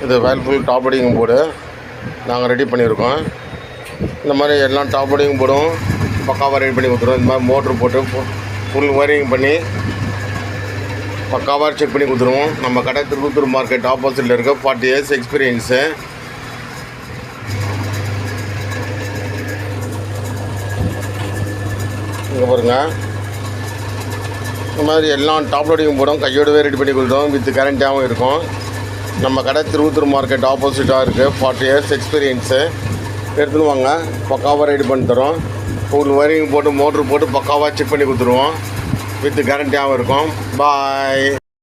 இது Whirlpool top loading board நாங்கள் ready பண்ணியிருக்கோம். இந்த மாதிரி எல்லாம் டாப் லோடிங் போர்டும் பக்காவாக ரெடி பண்ணி கொடுத்துருவோம். இந்த மாதிரி மோட்ரு போட்டு ஃபுல் ஒயரிங் பண்ணி பக்காவாக செக் பண்ணி கொடுத்துருவோம். நம்ம கடை திருப்பத்தூர் மார்க்கெட் ஆப்போசிட்டில் இருக்க 40 years எக்ஸ்பீரியன்ஸு. இங்கே பாருங்கள், இந்த மாதிரி எல்லாம் டாப் லோடிங் போர்டும் கையோடவே ரெடி பண்ணி கொடுத்துருவோம். வித் கேரண்டியாகவும் இருக்கும். நம்ம கடை திருப்பத்தூர் மார்க்கெட் ஆப்போசிட்டாக இருக்குது. 40 years எக்ஸ்பீரியன்ஸு. எடுத்துன்னு வாங்க, பக்காவாக ரெடி பண்ணி தரோம். ஃபுல் ஒயரிங் போட்டு மோட்ரு போட்டு பக்காவாக செக் பண்ணி கொடுத்துருவோம். வித் கேரண்டியாகவும் இருக்கும். பாய்.